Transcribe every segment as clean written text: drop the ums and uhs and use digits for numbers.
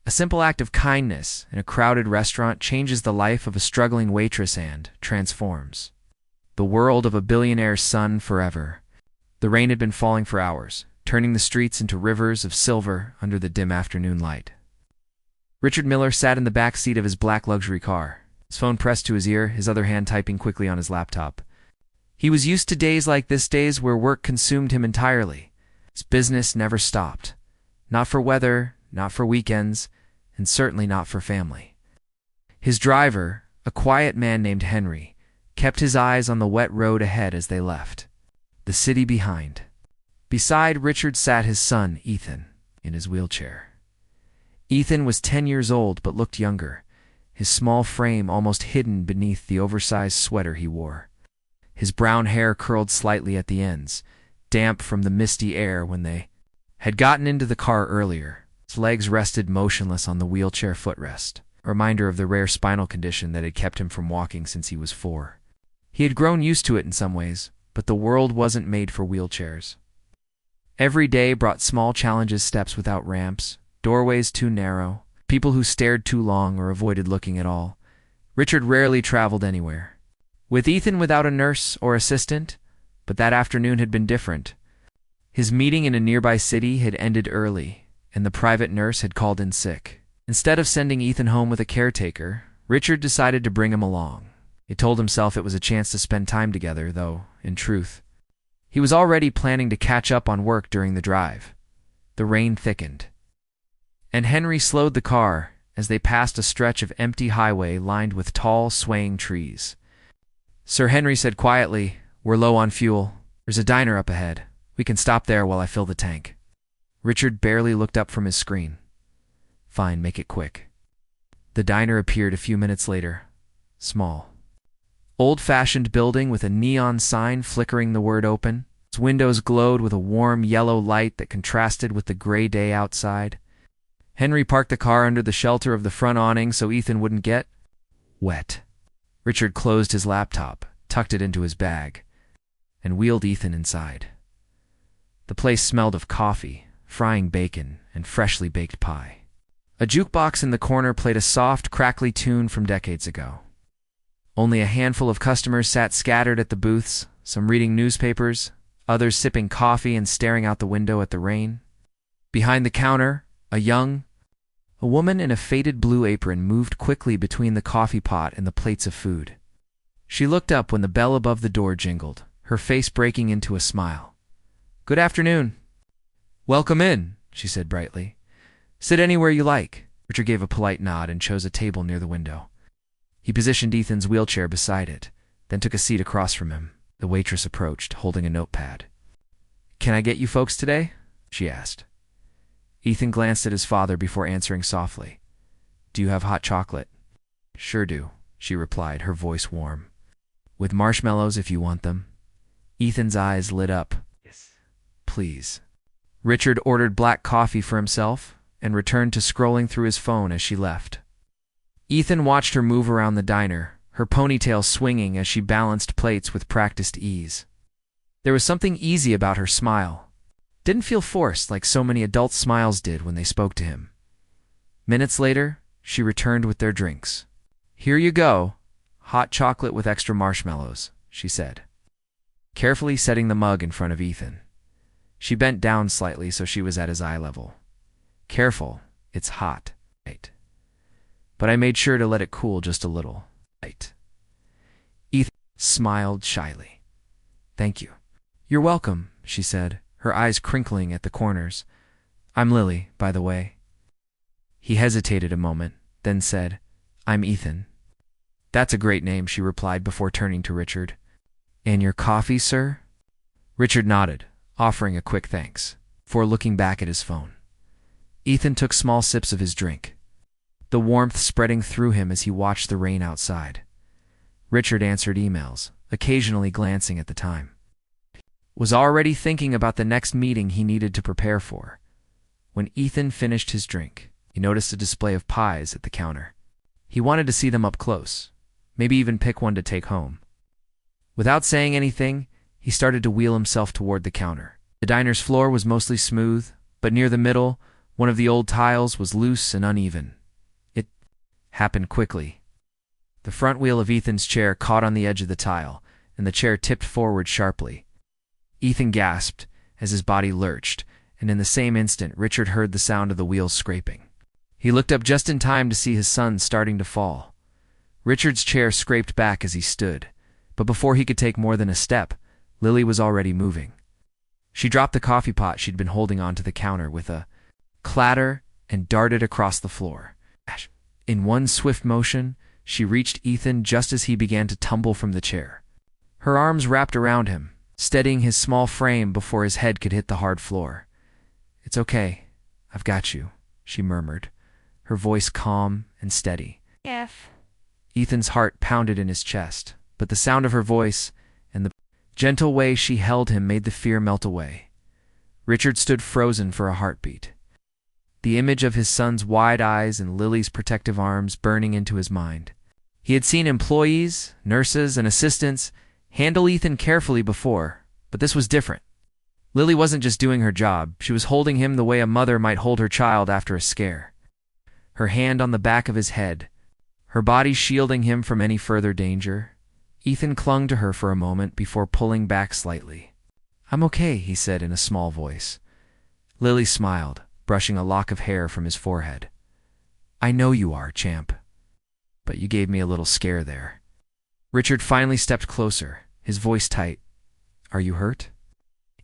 A simple act of kindness in a crowded restaurant changes the life of a struggling waitress and transforms the world of a billionaire's son forever. The rain had been falling for hours, turning the streets into rivers of silver under the dim afternoon light. Richard Miller sat in the back seat of his black luxury car, his phone pressed to his ear, his other hand typing quickly on his laptop. He was used to days like this, days where work consumed him entirely. His business never stopped. Not for weather, not for weekends, and certainly not for family. His driver, a quiet man named Henry, kept his eyes on the wet road ahead as they left, the city behind. Beside Richard sat his son, Ethan, in his wheelchair. Ethan was 10 years old but looked younger, his small frame almost hidden beneath the oversized sweater he wore. His brown hair curled slightly at the ends, damp from the misty air when they had gotten into the car earlier. His legs rested motionless on the wheelchair footrest, a reminder of the rare spinal condition that had kept him from walking since he was 4. He had grown used to it in some ways, but the world wasn't made for wheelchairs. Every day brought small challenges, steps without ramps, doorways too narrow, people who stared too long or avoided looking at all. Richard rarely traveled anywhere. With Ethan without a nurse or assistant, but that afternoon had been different. His meeting in a nearby city had ended early, and the private nurse had called in sick. Instead of sending Ethan home with a caretaker, Richard decided to bring him along. He told himself it was a chance to spend time together, though, in truth, he was already planning to catch up on work during the drive. The rain thickened, and Henry slowed the car as they passed a stretch of empty highway lined with tall, swaying trees. Sir Henry said quietly, "We're low on fuel. There's a diner up ahead. We can stop there while I fill the tank." Richard barely looked up from his screen. "Fine, make it quick." The diner appeared a few minutes later. Small. Old-fashioned building with a neon sign flickering the word open. Its windows glowed with a warm yellow light that contrasted with the gray day outside. Henry parked the car under the shelter of the front awning so Ethan wouldn't get wet. Richard closed his laptop, tucked it into his bag, and wheeled Ethan inside. The place smelled of coffee, frying bacon, and freshly baked pie. A jukebox in the corner played a soft, crackly tune from decades ago. Only a handful of customers sat scattered at the booths, some reading newspapers, others sipping coffee and staring out the window at the rain. Behind the counter, a woman in a faded blue apron moved quickly between the coffee pot and the plates of food. She looked up when the bell above the door jingled, her face breaking into a smile. "Good afternoon." "Welcome in," she said brightly. "Sit anywhere you like." Richard gave a polite nod and chose a table near the window. He positioned Ethan's wheelchair beside it, then took a seat across from him. The waitress approached, holding a notepad. "Can I get you folks today?" she asked. Ethan glanced at his father before answering softly. "Do you have hot chocolate?" "Sure do," she replied, her voice warm. "With marshmallows if you want them." Ethan's eyes lit up. "Yes, please." Richard ordered black coffee for himself and returned to scrolling through his phone as she left. Ethan watched her move around the diner, her ponytail swinging as she balanced plates with practiced ease. There was something easy about her smile. Didn't feel forced like so many adult smiles did when they spoke to him. Minutes later, she returned with their drinks. "Here you go. Hot chocolate with extra marshmallows," she said, carefully setting the mug in front of Ethan. She bent down slightly so she was at his eye level. "Careful, it's hot." "Right. But I made sure to let it cool just a little." "Right." Ethan smiled shyly. "Thank you." "You're welcome," she said, her eyes crinkling at the corners. "I'm Lily, by the way." He hesitated a moment, then said, "I'm Ethan." "That's a great name," she replied before turning to Richard. "And your coffee, sir?" Richard nodded, offering a quick thanks, before looking back at his phone. Ethan took small sips of his drink, the warmth spreading through him as he watched the rain outside. Richard answered emails, occasionally glancing at the time. Was already thinking about the next meeting he needed to prepare for. When Ethan finished his drink, he noticed a display of pies at the counter. He wanted to see them up close, maybe even pick one to take home. Without saying anything, he started to wheel himself toward the counter. The diner's floor was mostly smooth, but near the middle, One of the old tiles was loose and uneven. It happened quickly. The front wheel of Ethan's chair caught on the edge of the tile, and the chair tipped forward sharply. Ethan gasped as his body lurched, and in the same instant Richard heard the sound of the wheels scraping. He looked up just in time to see his son starting to fall. Richard's chair scraped back as he stood, but before he could take more than a step, Lily was already moving. She dropped the coffee pot she'd been holding onto the counter with a clatter and darted across the floor. In one swift motion, she reached Ethan just as he began to tumble from the chair. Her arms wrapped around him, steadying his small frame before his head could hit the hard floor. "It's okay. I've got you," she murmured, her voice calm and steady. F. Ethan's heart pounded in his chest, but the sound of her voice and the gentle way she held him made the fear melt away. Richard stood frozen for a heartbeat, the image of his son's wide eyes and Lily's protective arms burning into his mind. He had seen employees, nurses, and assistants handle Ethan carefully before, but this was different. Lily wasn't just doing her job, she was holding him the way a mother might hold her child after a scare. Her hand on the back of his head, her body shielding him from any further danger. Ethan clung to her for a moment before pulling back slightly. "I'm okay," he said in a small voice. Lily smiled, brushing a lock of hair from his forehead. "I know you are, champ. But you gave me a little scare there." Richard finally stepped closer, his voice tight. "Are you hurt?"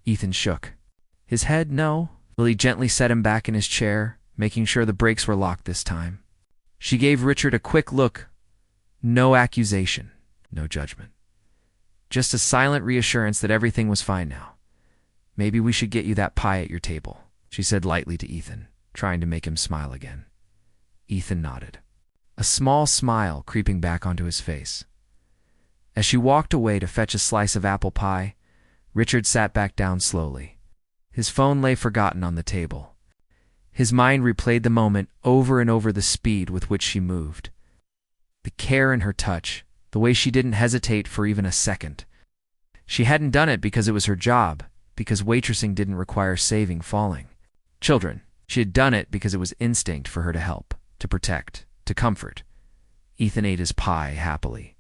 Ethan shook. His head, no. Lily gently set him back in his chair, making sure the brakes were locked this time. She gave Richard a quick look. No accusation, no judgment. Just a silent reassurance that everything was fine now. "Maybe we should get you that pie at your table," she said lightly to Ethan, trying to make him smile again. Ethan nodded, a small smile creeping back onto his face. As she walked away to fetch a slice of apple pie, Richard sat back down slowly. His phone lay forgotten on the table. His mind replayed the moment over and over, the speed with which she moved, the care in her touch, the way she didn't hesitate for even a second. She hadn't done it because it was her job, because waitressing didn't require saving falling children. She had done it because it was instinct for her to help, to protect, to comfort. Ethan ate his pie happily,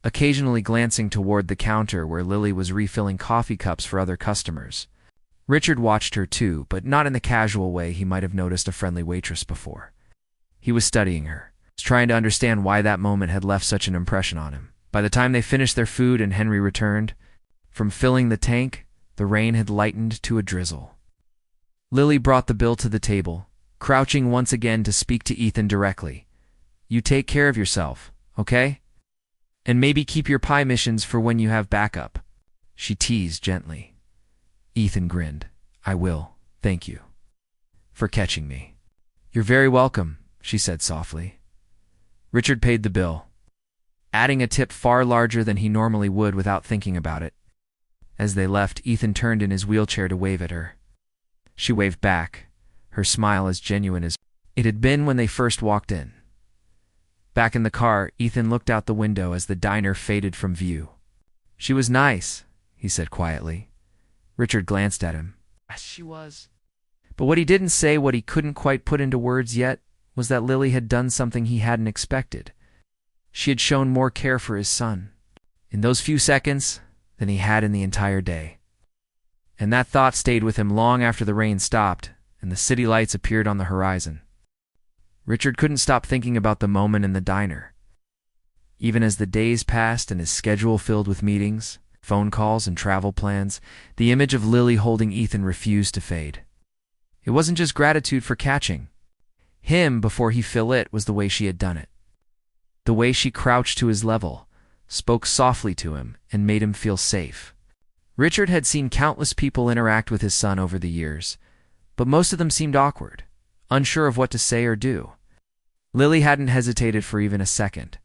occasionally glancing toward the counter where Lily was refilling coffee cups for other customers. Richard watched her too, but not in the casual way he might have noticed a friendly waitress before. He was studying her, trying to understand why that moment had left such an impression on him. By the time they finished their food and Henry returned, from filling the tank, the rain had lightened to a drizzle. Lily brought the bill to the table, crouching once again to speak to Ethan directly. "You take care of yourself, okay? And maybe keep your pie missions for when you have backup," she teased gently. Ethan grinned. "I will, thank you for catching me." "You're very welcome," she said softly. Richard paid the bill, adding a tip far larger than he normally would without thinking about it. As they left, Ethan turned in his wheelchair to wave at her. She waved back, her smile as genuine as it had been when they first walked in. Back in the car, Ethan looked out the window as the diner faded from view. "She was nice," he said quietly. Richard glanced at him. "Yes, she was." But what he didn't say, what he couldn't quite put into words yet, was that Lily had done something he hadn't expected. She had shown more care for his son, in those few seconds, than he had in the entire day. And that thought stayed with him long after the rain stopped and the city lights appeared on the horizon. Richard couldn't stop thinking about the moment in the diner. Even as the days passed and his schedule filled with meetings, phone calls, and travel plans, the image of Lily holding Ethan refused to fade. It wasn't just gratitude for catching him before he fell. It was the way she had done it. The way she crouched to his level, spoke softly to him, and made him feel safe. Richard had seen countless people interact with his son over the years, but most of them seemed awkward, unsure of what to say or do. Lily hadn't hesitated for even a second.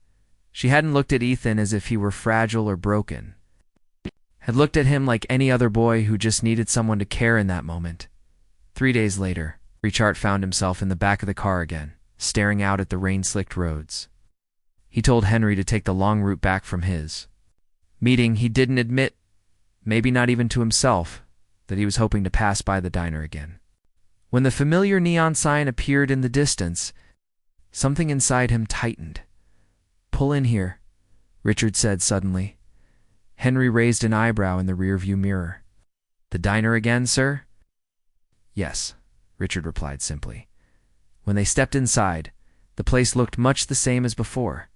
She hadn't looked at Ethan as if he were fragile or broken. Had looked at him like any other boy who just needed someone to care in that moment. 3 days later, Richard found himself in the back of the car again, staring out at the rain-slicked roads. He told Henry to take the long route back from his meeting. He didn't admit, maybe not even to himself, that he was hoping to pass by the diner again. When the familiar neon sign appeared in the distance, something inside him tightened. "Pull in here," Richard said suddenly. Henry raised an eyebrow in the rearview mirror. "The diner again, sir?" "Yes," Richard replied simply. When they stepped inside, the place looked much the same as before.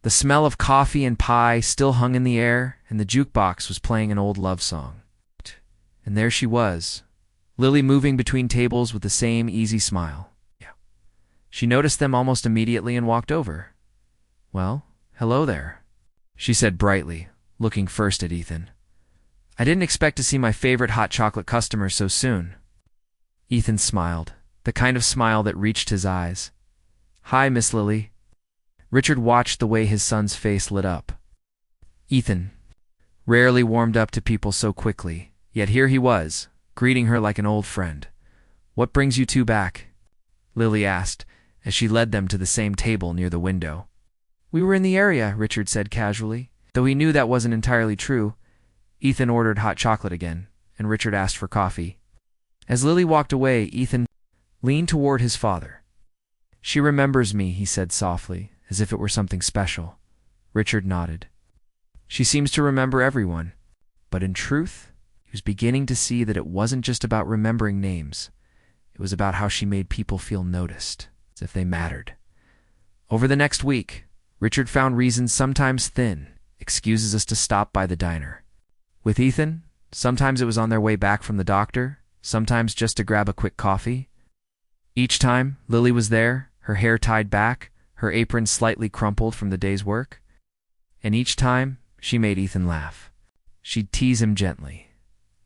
The smell of coffee and pie still hung in the air, and the jukebox was playing an old love song. And there she was, Lily, moving between tables with the same easy smile. She noticed them almost immediately and walked over. "Well, hello there," she said brightly, looking first at Ethan. "I didn't expect to see my favorite hot chocolate customer so soon." Ethan smiled, the kind of smile that reached his eyes. "Hi, Miss Lily." Richard watched the way his son's face lit up. Ethan rarely warmed up to people so quickly, yet here he was, greeting her like an old friend. "What brings you two back?" Lily asked, as she led them to the same table near the window. "We were in the area," Richard said casually. Though he knew that wasn't entirely true, Ethan ordered hot chocolate again, and Richard asked for coffee. As Lily walked away, Ethan leaned toward his father. "She remembers me," he said softly, as if it were something special. Richard nodded. "She seems to remember everyone." But in truth, he was beginning to see that it wasn't just about remembering names. It was about how she made people feel noticed, as if they mattered. Over the next week, Richard found reasons, sometimes thin, excuses us to stop by the diner. With Ethan, sometimes it was on their way back from the doctor, sometimes just to grab a quick coffee. Each time, Lily was there, her hair tied back, her apron slightly crumpled from the day's work. And each time, she made Ethan laugh. She'd tease him gently,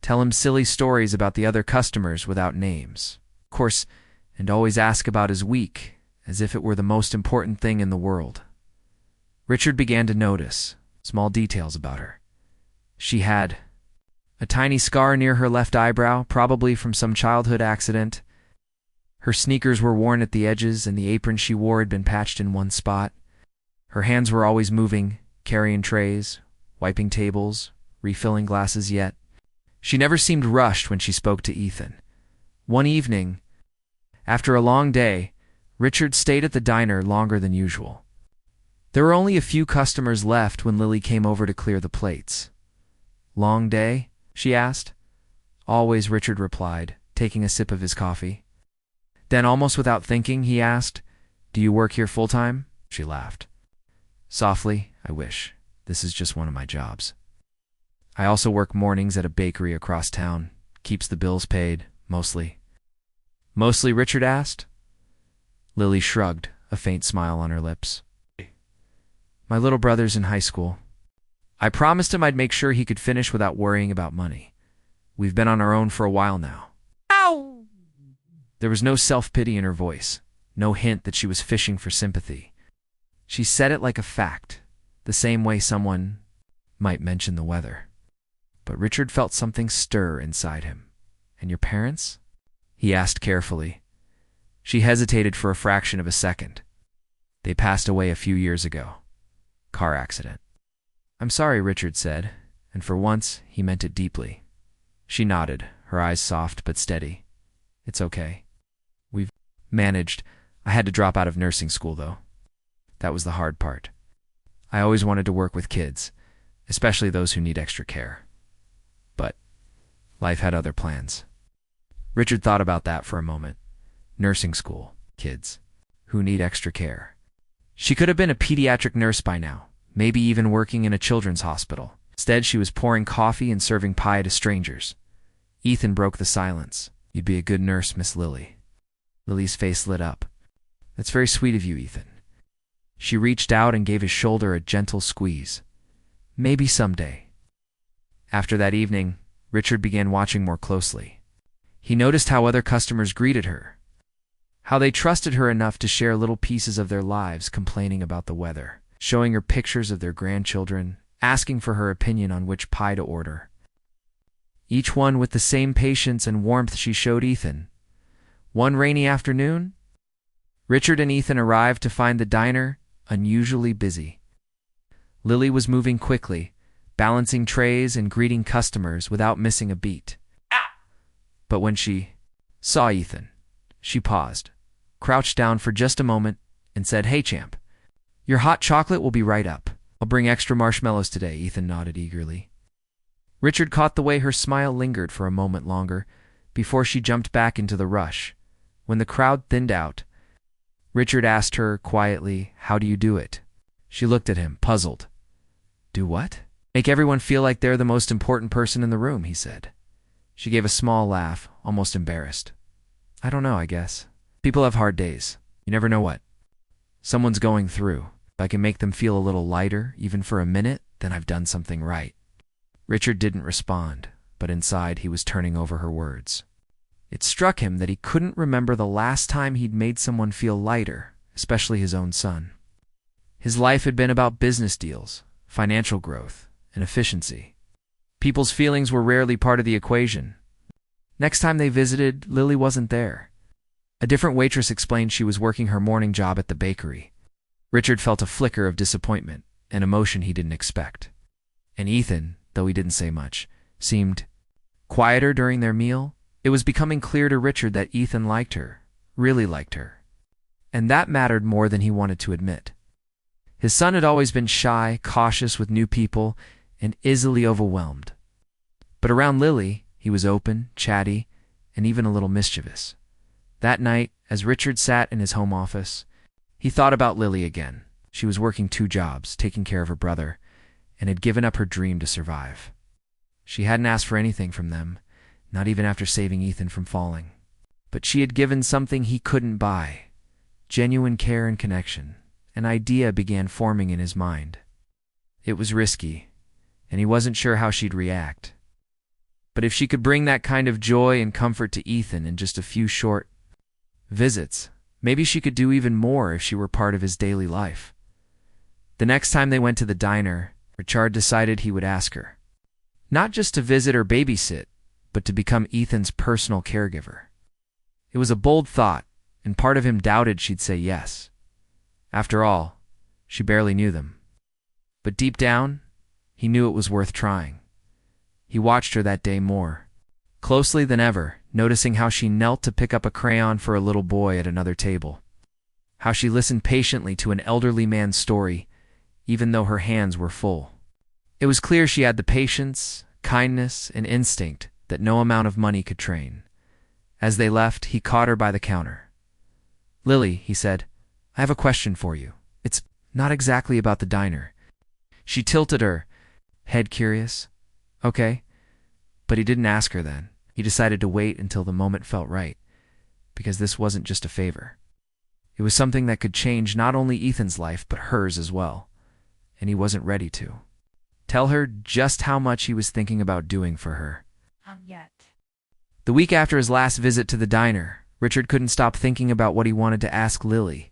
tell him silly stories about the other customers without names, of course, and always ask about his week, as if it were the most important thing in the world. Richard began to notice small details about her. She had a tiny scar near her left eyebrow, probably from some childhood accident. Her sneakers were worn at the edges, and the apron she wore had been patched in one spot. Her hands were always moving, carrying trays, wiping tables, refilling glasses, yet she never seemed rushed when she spoke to Ethan. One evening, after a long day, Richard stayed at the diner longer than usual. There were only a few customers left when Lily came over to clear the plates. "Long day?" she asked. "Always," Richard replied, taking a sip of his coffee. Then, almost without thinking, he asked, "Do you work here full-time?" She laughed. Softly, "I wish. This is just one of my jobs. I also work mornings at a bakery across town. Keeps the bills paid, mostly." "Mostly?" Richard asked. Lily shrugged, a faint smile on her lips. "My little brother's in high school. I promised him I'd make sure he could finish without worrying about money. We've been on our own for a while now." Ow! There was no self-pity in her voice, no hint that she was fishing for sympathy. She said it like a fact, the same way someone might mention the weather. But Richard felt something stir inside him. "And your parents?" he asked carefully. She hesitated for a fraction of a second. "They passed away a few years ago. Car accident." "I'm sorry," Richard said, and for once he meant it deeply. She nodded, her eyes soft but steady. "It's okay. We've managed. I had to drop out of nursing school, though. That was the hard part. I always wanted to work with kids, especially those who need extra care. But life had other plans." Richard thought about that for a moment. Nursing school, kids, who need extra care. She could have been a pediatric nurse by now, maybe even working in a children's hospital. Instead, she was pouring coffee and serving pie to strangers. Ethan broke the silence. "You'd be a good nurse, Miss Lily." Lily's face lit up. "That's very sweet of you, Ethan." She reached out and gave his shoulder a gentle squeeze. "Maybe someday." After that evening, Richard began watching more closely. He noticed how other customers greeted her, how they trusted her enough to share little pieces of their lives, complaining about the weather, showing her pictures of their grandchildren, asking for her opinion on which pie to order. Each one with the same patience and warmth she showed Ethan. One rainy afternoon, Richard and Ethan arrived to find the diner unusually busy. Lily was moving quickly, balancing trays and greeting customers without missing a beat. But when she saw Ethan, She paused, crouched down for just a moment, and said, "Hey, champ. Your hot chocolate will be right up. I'll bring extra marshmallows today." Ethan nodded eagerly. Richard caught the way her smile lingered for a moment longer before she jumped back into the rush. When the crowd thinned out, Richard asked her quietly, "How do you do it?" She looked at him, puzzled. "Do what?" "Make everyone feel like they're the most important person in the room," he said. She gave a small laugh, almost embarrassed. "I don't know, I guess. People have hard days. You never know what someone's going through. If I can make them feel a little lighter, even for a minute, then I've done something right." Richard didn't respond, but inside he was turning over her words. It struck him that he couldn't remember the last time he'd made someone feel lighter, especially his own son. His life had been about business deals, financial growth, and efficiency. People's feelings were rarely part of the equation. Next time they visited, Lily wasn't there. A different waitress explained she was working her morning job at the bakery. Richard felt a flicker of disappointment, an emotion he didn't expect. And Ethan, though he didn't say much, seemed quieter during their meal. It was becoming clear to Richard that Ethan liked her, really liked her. And that mattered more than he wanted to admit. His son had always been shy, cautious with new people, and easily overwhelmed. But around Lily, he was open, chatty, and even a little mischievous. That night, as Richard sat in his home office, he thought about Lily again. She was working 2 jobs, taking care of her brother, and had given up her dream to survive. She hadn't asked for anything from them, not even after saving Ethan from falling. But she had given something he couldn't buy: genuine care and connection. An idea began forming in his mind. It was risky, and he wasn't sure how she'd react. But if she could bring that kind of joy and comfort to Ethan in just a few short visits, maybe she could do even more if she were part of his daily life. The next time they went to the diner, Richard decided he would ask her. Not just to visit or babysit, but to become Ethan's personal caregiver. It was a bold thought, and part of him doubted she'd say yes. After all, she barely knew them. But deep down, he knew it was worth trying. He watched her that day more closely than ever, noticing how she knelt to pick up a crayon for a little boy at another table. How she listened patiently to an elderly man's story, even though her hands were full. It was clear she had the patience, kindness, and instinct that no amount of money could train. As they left, he caught her by the counter. "Lily," he said, "I have a question for you. It's not exactly about the diner." She tilted her head, curious. "Okay." But he didn't ask her then. He decided to wait until the moment felt right, because this wasn't just a favor. It was something that could change not only Ethan's life, but hers as well. And he wasn't ready to tell her just how much he was thinking about doing for her. Yet. The week after his last visit to the diner, Richard couldn't stop thinking about what he wanted to ask Lily.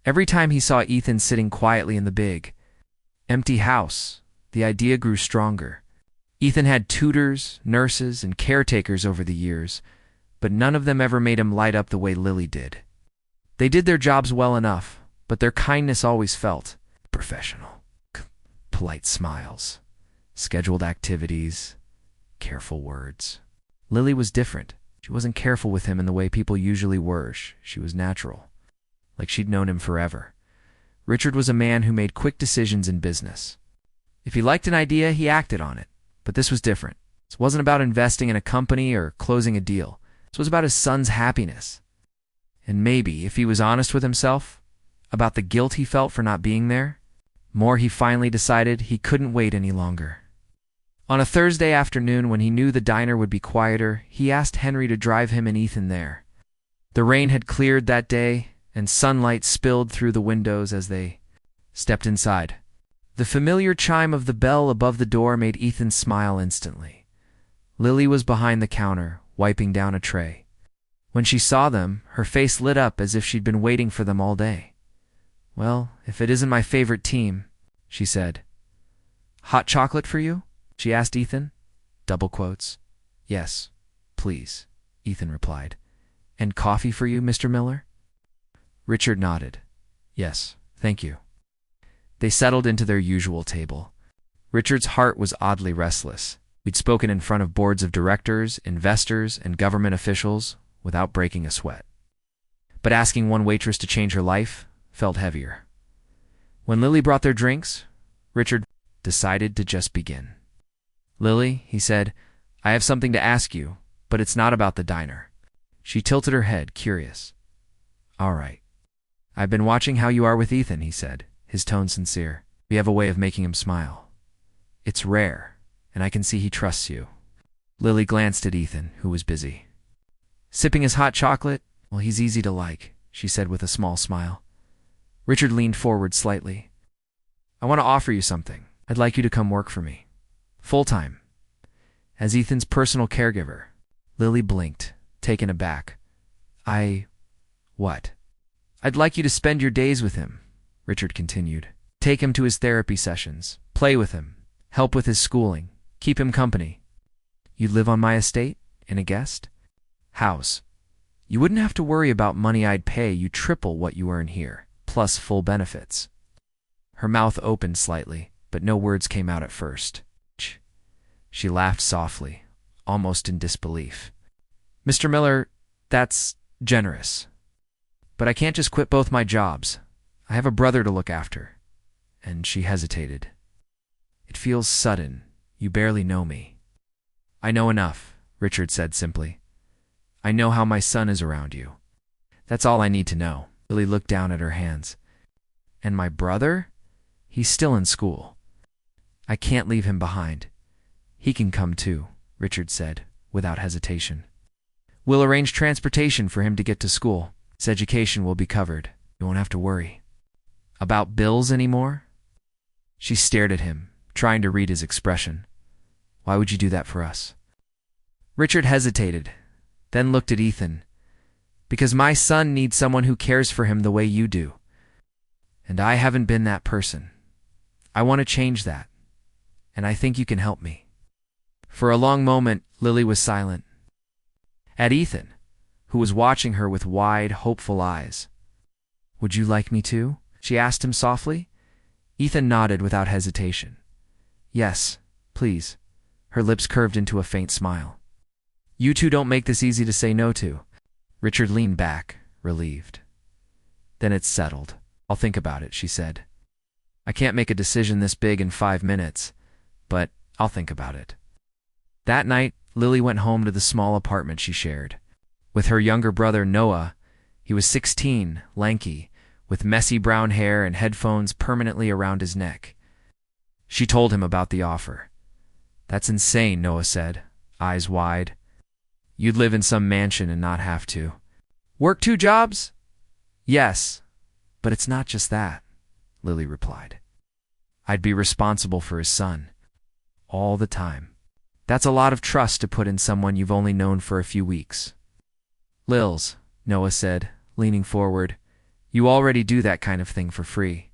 Every time he saw Ethan sitting quietly in the big, empty house, the idea grew stronger. Ethan had tutors, nurses, and caretakers over the years, but none of them ever made him light up the way Lily did. They did their jobs well enough, but their kindness always felt professional. Polite smiles, scheduled activities, careful words. Lily was different. She wasn't careful with him in the way people usually were. She was natural, like she'd known him forever. Richard was a man who made quick decisions in business. If he liked an idea, he acted on it. But this was different. This wasn't about investing in a company or closing a deal. This was about his son's happiness. And maybe, if he was honest with himself, about the guilt he felt for not being there, he finally decided he couldn't wait any longer. On a Thursday afternoon, when he knew the diner would be quieter, he asked Henry to drive him and Ethan there. The rain had cleared that day, and sunlight spilled through the windows as they stepped inside. The familiar chime of the bell above the door made Ethan smile instantly. Lily was behind the counter, wiping down a tray. When she saw them, her face lit up as if she'd been waiting for them all day. "Well, if it isn't my favorite team," she said. "Hot chocolate for you?" she asked Ethan. Double quotes. "Yes, please," Ethan replied. "And coffee for you, Mr. Miller?" Richard nodded. "Yes, thank you." They settled into their usual table. Richard's heart was oddly restless. He'd spoken in front of boards of directors, investors, and government officials without breaking a sweat. but asking one waitress to change her life felt heavier. When Lily brought their drinks, Richard decided to just begin. "Lily," he said, "I have something to ask you, but it's not about the diner." She tilted her head, curious. "All right." "I've been watching how you are with Ethan," he said, his tone sincere. "We have a way of making him smile. It's rare, and I can see he trusts you." Lily glanced at Ethan, who was busy sipping his hot chocolate. "Well, he's easy to like," she said with a small smile. Richard leaned forward slightly. "I want to offer you something. I'd like you to come work for me. Full-time. As Ethan's personal caregiver." Lily blinked, taken aback. What?" "I'd like you to spend your days with him," Richard continued. "Take him to his therapy sessions, play with him, help with his schooling, keep him company. You'd live on my estate, in a guest house. You wouldn't have to worry about money. I'd pay you triple what you earn here, plus full benefits." Her mouth opened slightly, but no words came out at first. She laughed softly, almost in disbelief. "Mr. Miller, that's generous. But I can't just quit both my jobs. I have a brother to look after." And she hesitated. "It feels sudden. You barely know me." "I know enough," Richard said simply. "I know how my son is around you. That's all I need to know." Lily looked down at her hands. "And my brother? He's still in school. I can't leave him behind." "He can come too," Richard said, without hesitation. "We'll arrange transportation for him to get to school. His education will be covered. You won't have to worry." "About bills anymore?" She stared at him, trying to read his expression. "Why would you do that for us?" Richard hesitated, then looked at Ethan. "Because my son needs someone who cares for him the way you do. And I haven't been that person. I want to change that. And I think you can help me." For a long moment, Lily was silent. At Ethan, who was watching her with wide, hopeful eyes. "Would you like me to?" she asked him softly. Ethan nodded without hesitation. "Yes, please." Her lips curved into a faint smile. "You two don't make this easy to say no to." Richard leaned back, relieved. "Then it's settled. I'll think about it," she said. "I can't make a decision this big in 5 minutes, but I'll think about it." That night, Lily went home to the small apartment she shared with her younger brother, Noah. He was 16, lanky, with messy brown hair and headphones permanently around his neck. She told him about the offer. "That's insane," Noah said, eyes wide. "You'd live in some mansion and not have to." "Work 2 jobs?" "Yes, but it's not just that," Lily replied. "I'd be responsible for his son. All the time. That's a lot of trust to put in someone you've only known for a few weeks." "Lils," Noah said, leaning forward, "you already do that kind of thing for free.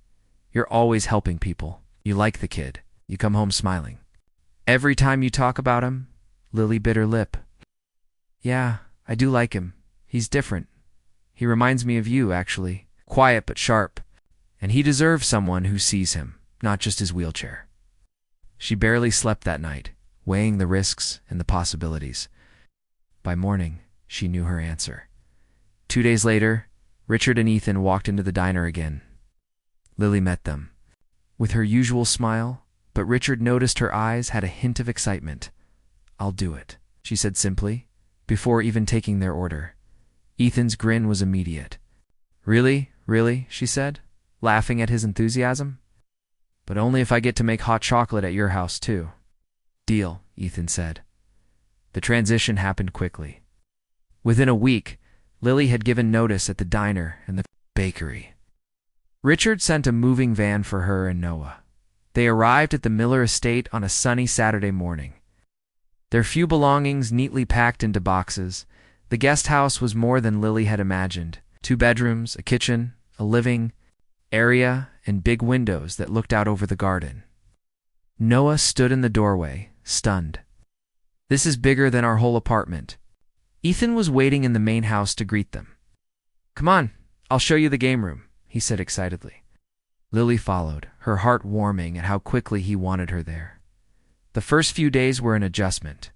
You're always helping people. You like the kid. You come home smiling." "Every time you talk about him," Lily bit her lip. "Yeah, I do like him. He's different. He reminds me of you, actually. Quiet but sharp. And he deserves someone who sees him, not just his wheelchair." She barely slept that night, weighing the risks and the possibilities. By morning, she knew her answer. 2 days later, Richard and Ethan walked into the diner again. Lily met them with her usual smile, but Richard noticed her eyes had a hint of excitement. "I'll do it," she said simply, before even taking their order. Ethan's grin was immediate. "Really, really," she said, laughing at his enthusiasm. "But only if I get to make hot chocolate at your house, too." "Deal," Ethan said. The transition happened quickly. Within a week, Lily had given notice at the diner and the bakery. Richard sent a moving van for her and Noah. They arrived at the Miller estate on a sunny Saturday morning. Their few belongings neatly packed into boxes, the guest house was more than Lily had imagined. 2 bedrooms, a kitchen, a living area, and big windows that looked out over the garden. Noah stood in the doorway, stunned. "This is bigger than our whole apartment." Ethan was waiting in the main house to greet them. "Come on, I'll show you the game room," he said excitedly. Lily followed, her heart warming at how quickly he wanted her there. The first few days were an adjustment.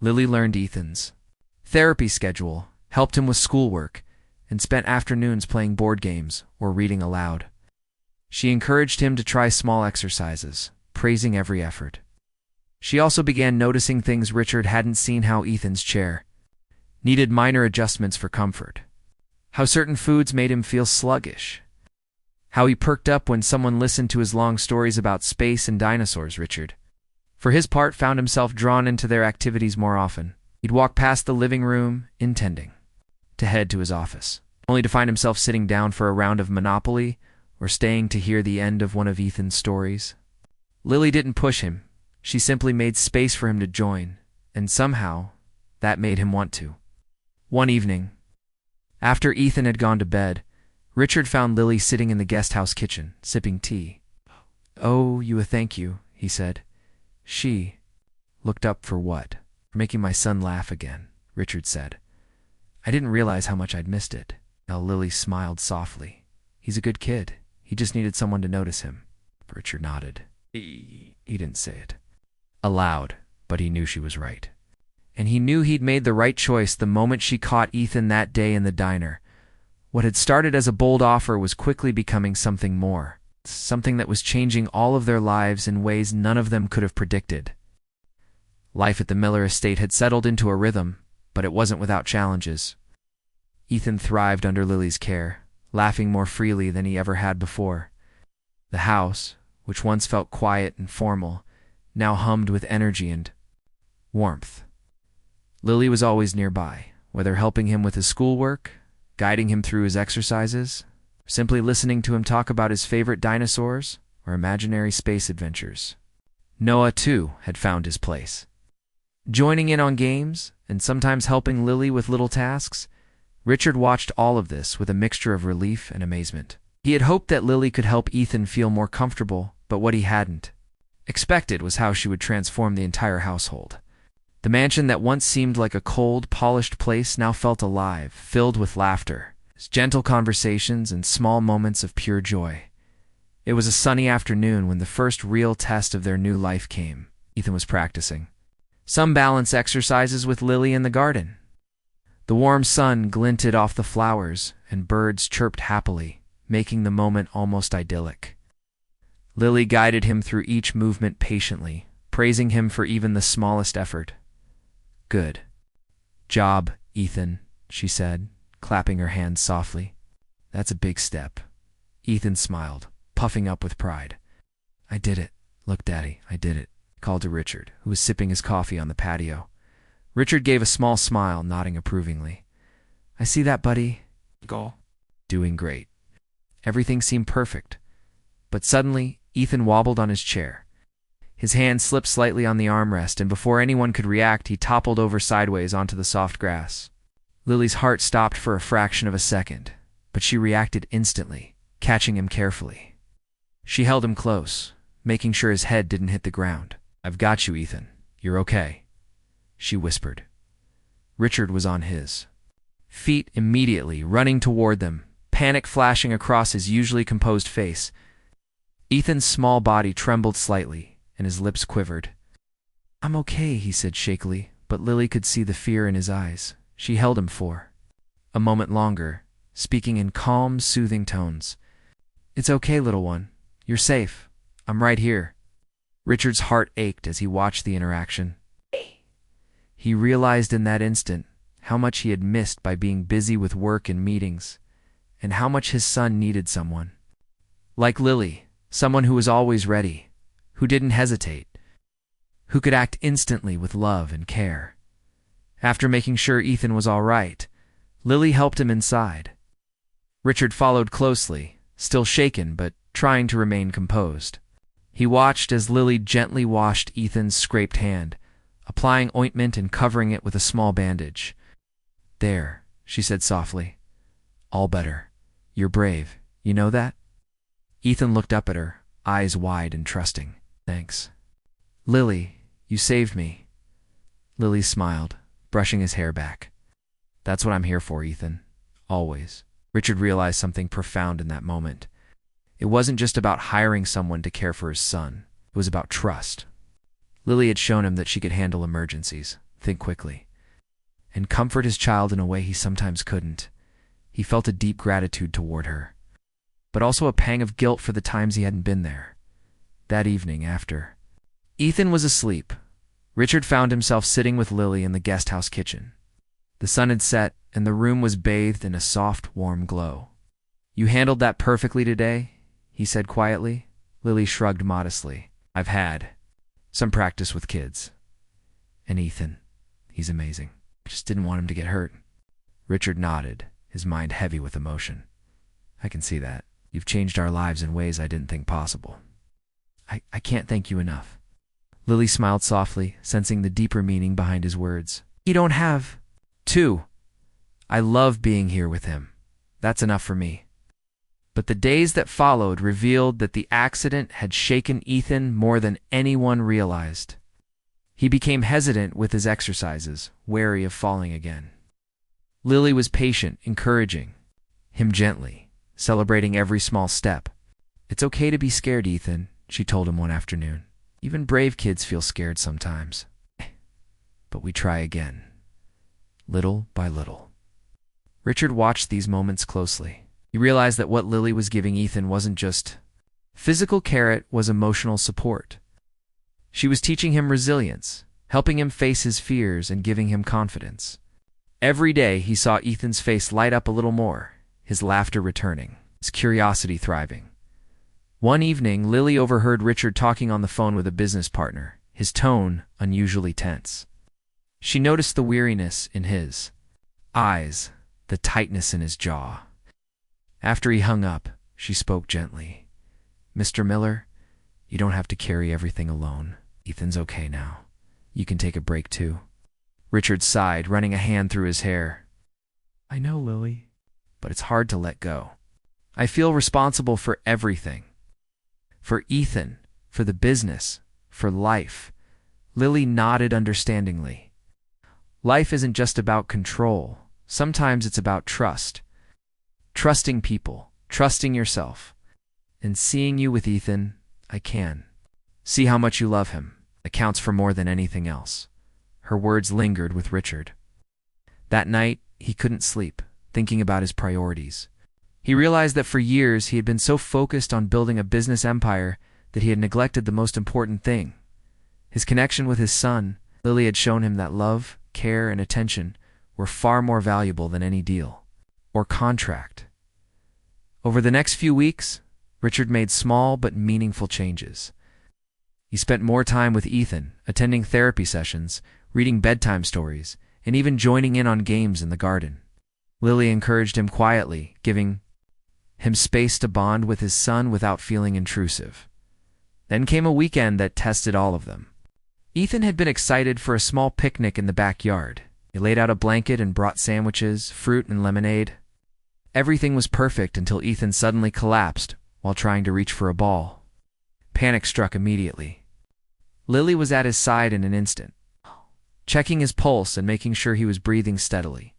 Lily learned Ethan's therapy schedule, helped him with schoolwork, and spent afternoons playing board games or reading aloud. She encouraged him to try small exercises, praising every effort. She also began noticing things Richard hadn't seen: how Ethan's chair needed minor adjustments for comfort, how certain foods made him feel sluggish, how he perked up when someone listened to his long stories about space and dinosaurs. Richard, for his part, found himself drawn into their activities more often. He'd walk past the living room, intending to head to his office, only to find himself sitting down for a round of Monopoly or staying to hear the end of one of Ethan's stories. Lily didn't push him. She simply made space for him to join, and somehow that made him want to. One evening, after Ethan had gone to bed, Richard found Lily sitting in the guest house kitchen, sipping tea. "Oh, you, thank you," he said. She looked up. "For what?" "For making my son laugh again," Richard said. "I didn't realize how much I'd missed it." Now Lily smiled softly. "He's a good kid. He just needed someone to notice him." Richard nodded. He didn't say it aloud, but he knew she was right. And he knew he'd made the right choice the moment she caught Ethan that day in the diner. What had started as a bold offer was quickly becoming something more, something that was changing all of their lives in ways none of them could have predicted. Life at the Miller estate had settled into a rhythm, but it wasn't without challenges. Ethan thrived under Lily's care, laughing more freely than he ever had before. The house, which once felt quiet and formal, now hummed with energy and warmth. Lily was always nearby, whether helping him with his schoolwork, guiding him through his exercises, simply listening to him talk about his favorite dinosaurs or imaginary space adventures. Noah, too, had found his place, joining in on games and sometimes helping Lily with little tasks. Richard watched all of this with a mixture of relief and amazement. He had hoped that Lily could help Ethan feel more comfortable, but what he hadn't expected was how she would transform the entire household. The mansion that once seemed like a cold, polished place now felt alive, filled with laughter, gentle conversations, and small moments of pure joy. It was a sunny afternoon when the first real test of their new life came. Ethan was practicing some balance exercises with Lily in the garden. The warm sun glinted off the flowers, and birds chirped happily, making the moment almost idyllic. Lily guided him through each movement patiently, praising him for even the smallest effort. "Good job, Ethan," she said, clapping her hands softly. "That's a big step." Ethan smiled, puffing up with pride. "I did it. Look, Daddy, I did it," he called to Richard, who was sipping his coffee on the patio. Richard gave a small smile, nodding approvingly. "I see that, buddy. Go. Doing great." Everything seemed perfect. But suddenly, Ethan wobbled on his chair. His hand slipped slightly on the armrest, and before anyone could react, he toppled over sideways onto the soft grass. Lily's heart stopped for a fraction of a second, but she reacted instantly, catching him carefully. She held him close, making sure his head didn't hit the ground. "I've got you, Ethan. You're okay," she whispered. Richard was on his feet immediately, running toward them, panic flashing across his usually composed face. Ethan's small body trembled slightly, and his lips quivered. "I'm okay," he said shakily, but Lily could see the fear in his eyes. She held him for a moment longer, speaking in calm, soothing tones. "It's okay, little one. You're safe. I'm right here." Richard's heart ached as he watched the interaction. He realized in that instant how much he had missed by being busy with work and meetings, and how much his son needed someone like Lily. Someone who was always ready, who didn't hesitate, who could act instantly with love and care. After making sure Ethan was all right, Lily helped him inside. Richard followed closely, still shaken but trying to remain composed. He watched as Lily gently washed Ethan's scraped hand, applying ointment and covering it with a small bandage. "There," she said softly. "All better. You're brave. You know that?" Ethan looked up at her, eyes wide and trusting. "Thanks." "Lily, you saved me." Lily smiled, brushing his hair back. "That's what I'm here for, Ethan. Always." Richard realized something profound in that moment. It wasn't just about hiring someone to care for his son. It was about trust. Lily had shown him that she could handle emergencies, think quickly, and comfort his child in a way he sometimes couldn't. He felt a deep gratitude toward her, but also a pang of guilt for the times he hadn't been there. That evening, after Ethan was asleep, Richard found himself sitting with Lily in the guest house kitchen. The sun had set, and the room was bathed in a soft, warm glow. "You handled that perfectly today," he said quietly. Lily shrugged modestly. "I've had some practice with kids. And Ethan, he's amazing. I just didn't want him to get hurt." Richard nodded, his mind heavy with emotion. "I can see that. You've changed our lives in ways I didn't think possible. I can't thank you enough." Lily smiled softly, sensing the deeper meaning behind his words. "You don't have to. I love being here with him. That's enough for me." But the days that followed revealed that the accident had shaken Ethan more than anyone realized. He became hesitant with his exercises, wary of falling again. Lily was patient, encouraging him gently, celebrating every small step. "It's okay to be scared, Ethan," she told him one afternoon. "Even brave kids feel scared sometimes. But we try again, little by little." Richard watched these moments closely. He realized that what Lily was giving Ethan wasn't just physical care, it was emotional support. She was teaching him resilience, helping him face his fears and giving him confidence. Every day he saw Ethan's face light up a little more, his laughter returning, his curiosity thriving. One evening, Lily overheard Richard talking on the phone with a business partner, his tone unusually tense. She noticed the weariness in his eyes, the tightness in his jaw. After he hung up, she spoke gently. "Mr. Miller, you don't have to carry everything alone. Ethan's okay now. You can take a break too." Richard sighed, running a hand through his hair. "I know, Lily, but it's hard to let go. I feel responsible for everything. For Ethan, for the business, for life." Lily nodded understandingly. "Life isn't just about control. Sometimes it's about trust. Trusting people, trusting yourself. And seeing you with Ethan, I can see how much you love him. It counts for more than anything else." Her words lingered with Richard. That night, he couldn't sleep, thinking about his priorities. He realized that for years he had been so focused on building a business empire that he had neglected the most important thing. His connection with his son. Lily had shown him that love, care, and attention were far more valuable than any deal or contract. Over the next few weeks, Richard made small but meaningful changes. He spent more time with Ethan, attending therapy sessions, reading bedtime stories, and even joining in on games in the garden. Lily encouraged him quietly, giving him space to bond with his son without feeling intrusive. Then came a weekend that tested all of them. Ethan had been excited for a small picnic in the backyard. He laid out a blanket and brought sandwiches, fruit, and lemonade. Everything was perfect until Ethan suddenly collapsed while trying to reach for a ball. Panic struck immediately. Lily was at his side in an instant, checking his pulse and making sure he was breathing steadily.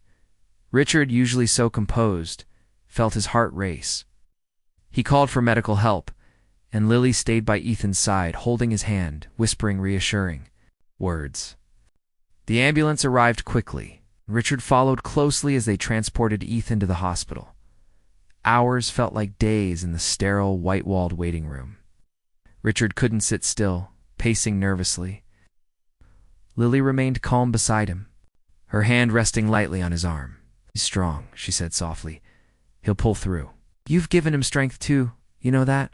Richard, usually so composed, felt his heart race. He called for medical help, and Lily stayed by Ethan's side, holding his hand, whispering reassuring words. The ambulance arrived quickly. Richard followed closely as they transported Ethan to the hospital. Hours felt like days in the sterile, white-walled waiting room. Richard couldn't sit still, pacing nervously. Lily remained calm beside him, her hand resting lightly on his arm. "He's strong," she said softly. "He'll pull through. You've given him strength too, you know that?"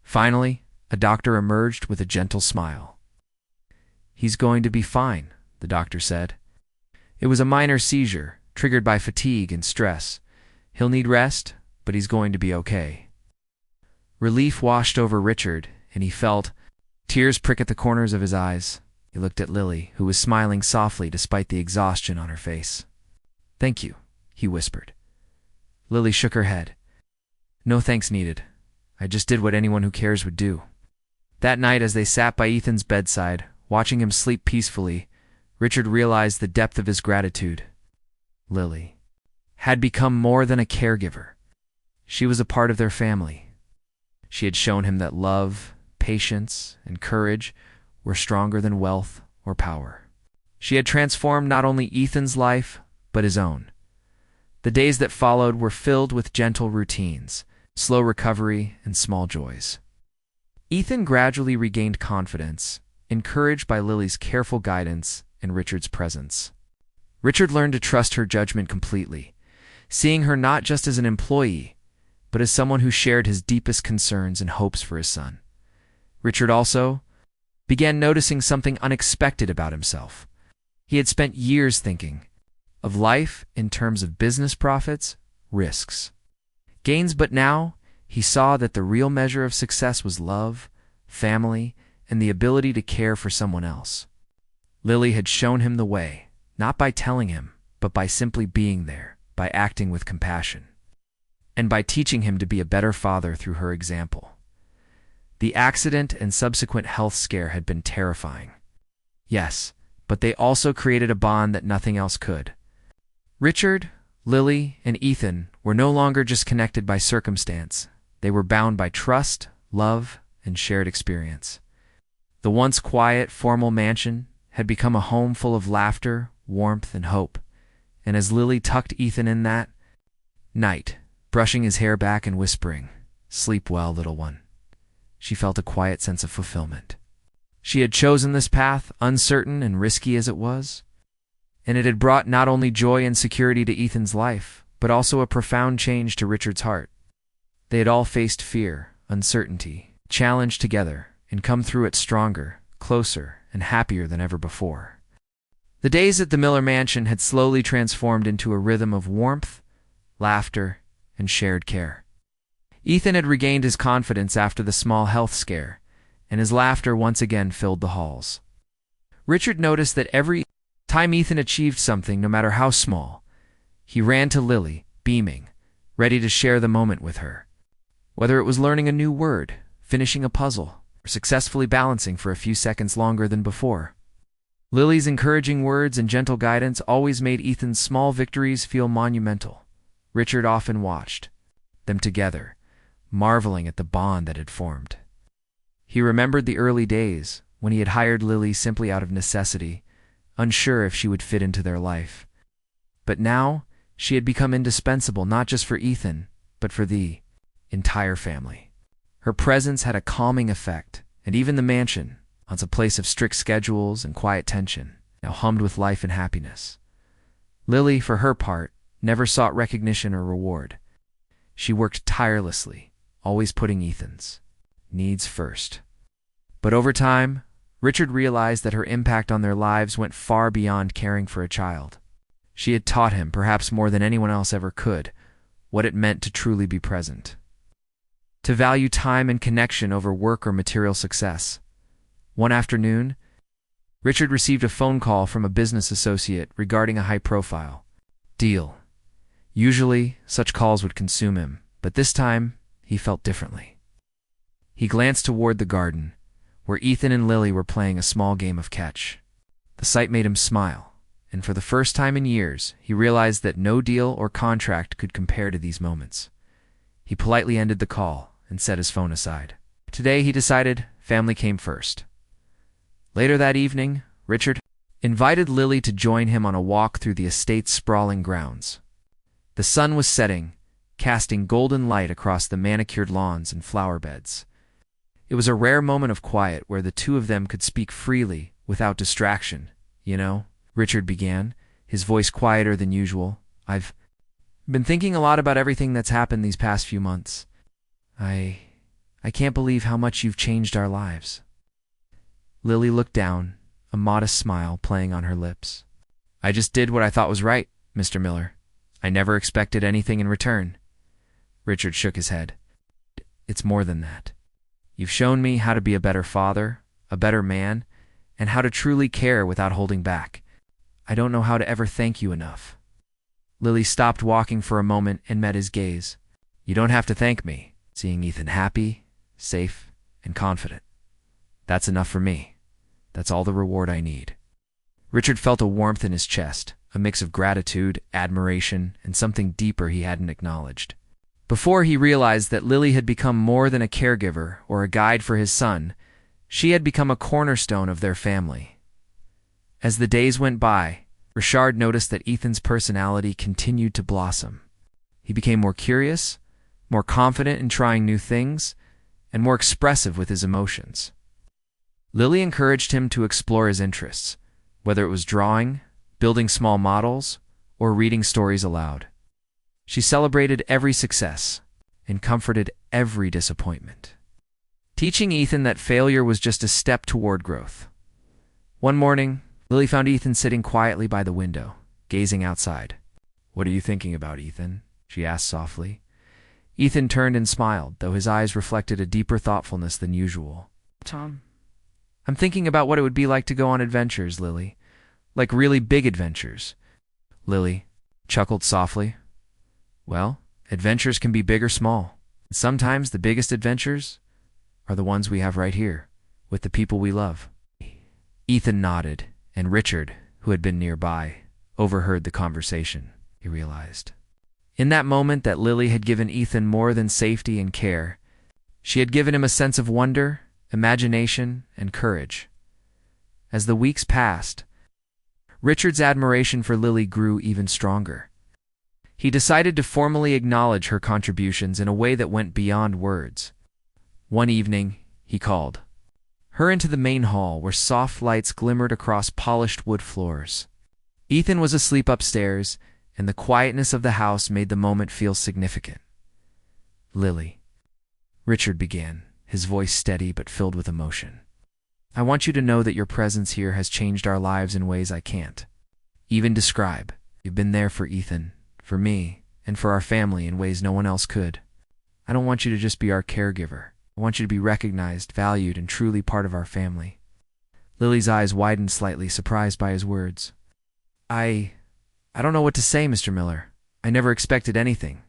Finally, a doctor emerged with a gentle smile. "He's going to be fine," the doctor said. "It was a minor seizure, triggered by fatigue and stress. He'll need rest, but he's going to be okay." Relief washed over Richard, and he felt tears prick at the corners of his eyes. He looked at Lily, who was smiling softly despite the exhaustion on her face. "Thank you," he whispered. Lily shook her head. "No thanks needed. I just did what anyone who cares would do." That night, as they sat by Ethan's bedside, watching him sleep peacefully, Richard realized the depth of his gratitude. Lily had become more than a caregiver. She was a part of their family. She had shown him that love, patience, and courage were stronger than wealth or power. She had transformed not only Ethan's life, but his own. The days that followed were filled with gentle routines, slow recovery, and small joys. Ethan gradually regained confidence, encouraged by Lily's careful guidance and Richard's presence. Richard learned to trust her judgment completely, seeing her not just as an employee, but as someone who shared his deepest concerns and hopes for his son. Richard also began noticing something unexpected about himself. He had spent years thinking of life in terms of business profits, risks, gains, but now he saw that the real measure of success was love, family, and the ability to care for someone else. Lily had shown him the way, not by telling him, but by simply being there, by acting with compassion, and by teaching him to be a better father through her example. The accident and subsequent health scare had been terrifying. Yes, but they also created a bond that nothing else could. Richard, Lily, and Ethan were no longer just connected by circumstance. They were bound by trust, love, and shared experience. The once quiet, formal mansion had become a home full of laughter, warmth, and hope. And as Lily tucked Ethan in that night, brushing his hair back and whispering, "Sleep well, little one," she felt a quiet sense of fulfillment. She had chosen this path, uncertain and risky as it was, and it had brought not only joy and security to Ethan's life, but also a profound change to Richard's heart. They had all faced fear, uncertainty, challenge together, and come through it stronger, closer, and happier than ever before. The days at the Miller Mansion had slowly transformed into a rhythm of warmth, laughter, and shared care. Ethan had regained his confidence after the small health scare, and his laughter once again filled the halls. Richard noticed that every time Ethan achieved something, no matter how small, he ran to Lily, beaming, ready to share the moment with her. Whether it was learning a new word, finishing a puzzle, or successfully balancing for a few seconds longer than before. Lily's encouraging words and gentle guidance always made Ethan's small victories feel monumental. Richard often watched them together, marveling at the bond that had formed. He remembered the early days when he had hired Lily simply out of necessity, unsure if she would fit into their life. But now she had become indispensable not just for Ethan, but for the entire family. Her presence had a calming effect, and even the mansion, once a place of strict schedules and quiet tension, now hummed with life and happiness. Lily, for her part, never sought recognition or reward. She worked tirelessly, always putting Ethan's needs first. But over time, Richard realized that her impact on their lives went far beyond caring for a child. She had taught him, perhaps more than anyone else ever could, what it meant to truly be present, to value time and connection over work or material success. One afternoon, Richard received a phone call from a business associate regarding a high-profile deal. Usually, such calls would consume him, but this time, he felt differently. He glanced toward the garden, where Ethan and Lily were playing a small game of catch. The sight made him smile, and for the first time in years, he realized that no deal or contract could compare to these moments. He politely ended the call and set his phone aside. Today, he decided, family came first. Later that evening, Richard invited Lily to join him on a walk through the estate's sprawling grounds. The sun was setting, casting golden light across the manicured lawns and flower beds. It was a rare moment of quiet where the two of them could speak freely, without distraction. "You know," Richard began, his voice quieter than usual, "I've been thinking a lot about everything that's happened these past few months. I can't believe how much you've changed our lives." Lily looked down, a modest smile playing on her lips. "I just did what I thought was right, Mr. Miller. I never expected anything in return." Richard shook his head. "It's more than that. You've shown me how to be a better father, a better man, and how to truly care without holding back. I don't know how to ever thank you enough." Lily stopped walking for a moment and met his gaze. "You don't have to thank me. Seeing Ethan happy, safe, and confident. That's enough for me. That's all the reward I need." Richard felt a warmth in his chest, a mix of gratitude, admiration, and something deeper he hadn't acknowledged. Before he realized that Lily had become more than a caregiver or a guide for his son, she had become a cornerstone of their family. As the days went by, Richard noticed that Ethan's personality continued to blossom. He became more curious, more confident in trying new things, and more expressive with his emotions. Lily encouraged him to explore his interests, whether it was drawing, building small models, or reading stories aloud. She celebrated every success and comforted every disappointment, teaching Ethan that failure was just a step toward growth. One morning, Lily found Ethan sitting quietly by the window, gazing outside. "What are you thinking about, Ethan?" she asked softly. Ethan turned and smiled, though his eyes reflected a deeper thoughtfulness than usual. "Tom, I'm thinking about what it would be like to go on adventures, Lily. Like really big adventures." Lily chuckled softly. "Well, adventures can be big or small. Sometimes the biggest adventures are the ones we have right here, with the people we love." Ethan nodded, and Richard, who had been nearby, overheard the conversation. He realized in that moment that Lily had given Ethan more than safety and care. She had given him a sense of wonder, imagination, and courage. As the weeks passed, Richard's admiration for Lily grew even stronger. He decided to formally acknowledge her contributions in a way that went beyond words. One evening, he called her into the main hall where soft lights glimmered across polished wood floors. Ethan was asleep upstairs, and the quietness of the house made the moment feel significant. "Lily," Richard began, his voice steady but filled with emotion. "I want you to know that your presence here has changed our lives in ways I can't even describe. You've been there for Ethan, for me, and for our family in ways no one else could. I don't want you to just be our caregiver. I want you to be recognized, valued, and truly part of our family." Lily's eyes widened slightly, surprised by his words. I don't know what to say, Mr. Miller. I never expected anything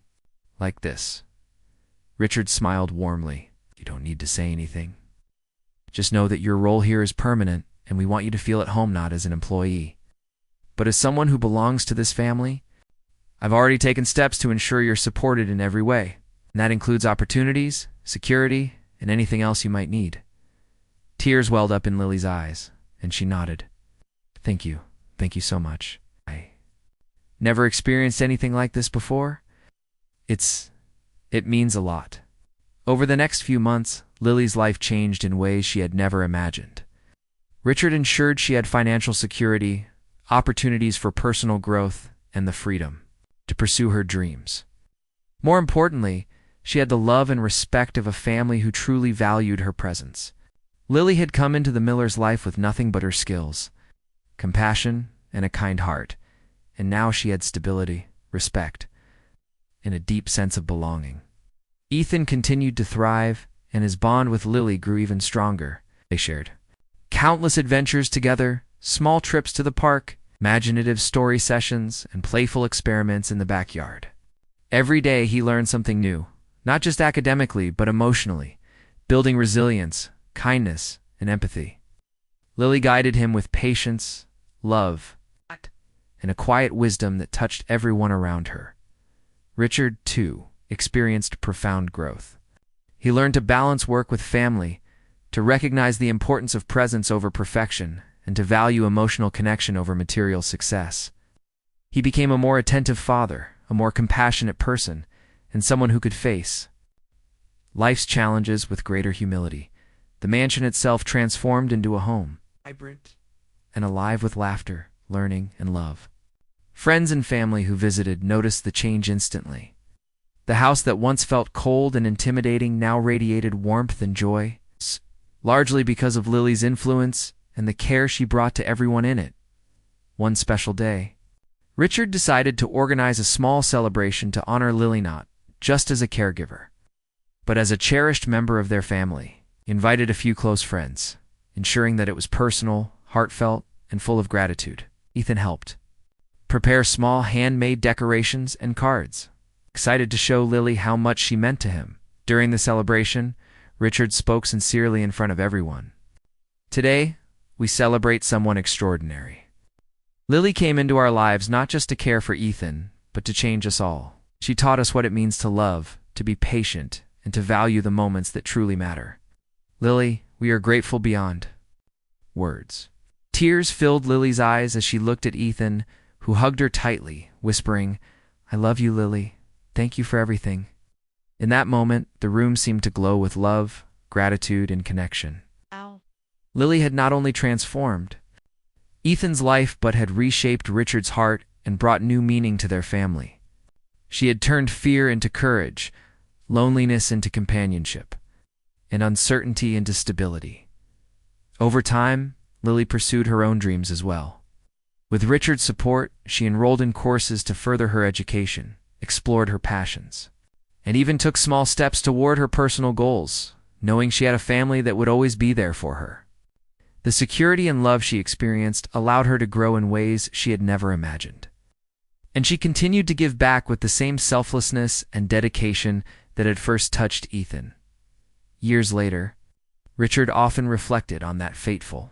like this." Richard smiled warmly. "You don't need to say anything. Just know that your role here is permanent, and we want you to feel at home not as an employee, but as someone who belongs to this family. I've already taken steps to ensure you're supported in every way, and that includes opportunities, security, and anything else you might need." Tears welled up in Lily's eyes, and she nodded. Thank you so much. I never experienced anything like this before. It means a lot." Over the next few months, Lily's life changed in ways she had never imagined. Richard ensured she had financial security, opportunities for personal growth, and the freedom to pursue her dreams. More importantly, she had the love and respect of a family who truly valued her presence. Lily had come into the Miller's life with nothing but her skills, compassion, and a kind heart, and now she had stability, respect, and a deep sense of belonging. Ethan continued to thrive, and his bond with Lily grew even stronger. They shared countless adventures together, small trips to the park, imaginative story sessions, and playful experiments in the backyard. Every day he learned something new, not just academically but emotionally, building resilience, kindness, and empathy. Lily guided him with patience, love, and a quiet wisdom that touched everyone around her. Richard, too, experienced profound growth. He learned to balance work with family, to recognize the importance of presence over perfection, and to value emotional connection over material success. He became a more attentive father, a more compassionate person, and someone who could face life's challenges with greater humility. The mansion itself transformed into a home, vibrant and alive with laughter, learning, and love. Friends and family who visited noticed the change instantly. The house that once felt cold and intimidating now radiated warmth and joy, largely because of Lily's influence and the care she brought to everyone in it. One special day, Richard decided to organize a small celebration to honor Lily not just as a caregiver, but as a cherished member of their family. He invited a few close friends, ensuring that it was personal, heartfelt, and full of gratitude. Ethan helped prepare small handmade decorations and cards, excited to show Lily how much she meant to him. During the celebration, Richard spoke sincerely in front of everyone. "Today, we celebrate someone extraordinary. Lily came into our lives not just to care for Ethan, but to change us all. She taught us what it means to love, to be patient, and to value the moments that truly matter. Lily, we are grateful beyond words." Tears filled Lily's eyes as she looked at Ethan, who hugged her tightly, whispering, "I love you, Lily. Thank you for everything." In that moment, the room seemed to glow with love, gratitude, and connection. Ow. Lily had not only transformed Ethan's life but had reshaped Richard's heart and brought new meaning to their family. She had turned fear into courage, loneliness into companionship, and uncertainty into stability. Over time, Lily pursued her own dreams as well. With Richard's support, she enrolled in courses to further her education, explored her passions, and even took small steps toward her personal goals, knowing she had a family that would always be there for her. The security and love she experienced allowed her to grow in ways she had never imagined. And she continued to give back with the same selflessness and dedication that had first touched Ethan. Years later, Richard often reflected on that fateful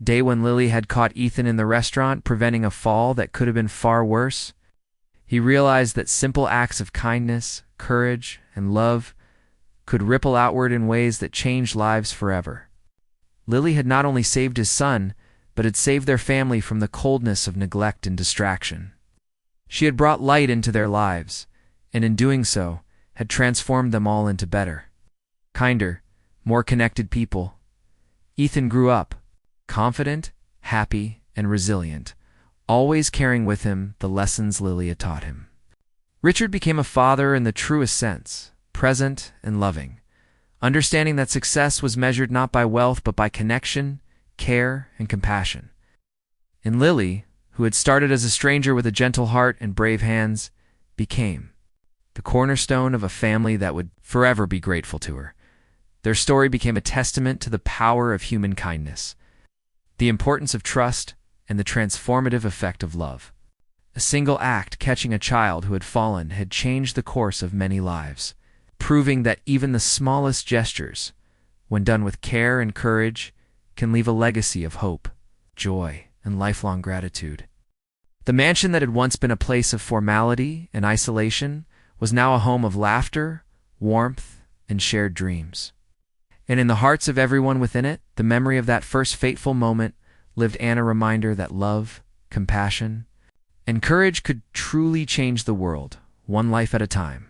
day when Lily had caught Ethan in the restaurant preventing a fall that could have been far worse. He realized that simple acts of kindness, courage, and love could ripple outward in ways that changed lives forever. Lily had not only saved his son, but had saved their family from the coldness of neglect and distraction. She had brought light into their lives, and in doing so, had transformed them all into better, kinder, more connected people. Ethan grew up, confident, happy, and resilient, always carrying with him the lessons Lily had taught him. Richard became a father in the truest sense, present and loving, understanding that success was measured not by wealth but by connection, care, and compassion. And Lily, who had started as a stranger with a gentle heart and brave hands, became the cornerstone of a family that would forever be grateful to her. Their story became a testament to the power of human kindness, the importance of trust, and the transformative effect of love. A single act catching a child who had fallen had changed the course of many lives, proving that even the smallest gestures, when done with care and courage, can leave a legacy of hope, joy, and lifelong gratitude. The mansion that had once been a place of formality and isolation was now a home of laughter, warmth, and shared dreams. And in the hearts of everyone within it, the memory of that first fateful moment lived and a reminder that love, compassion, and courage could truly change the world, one life at a time.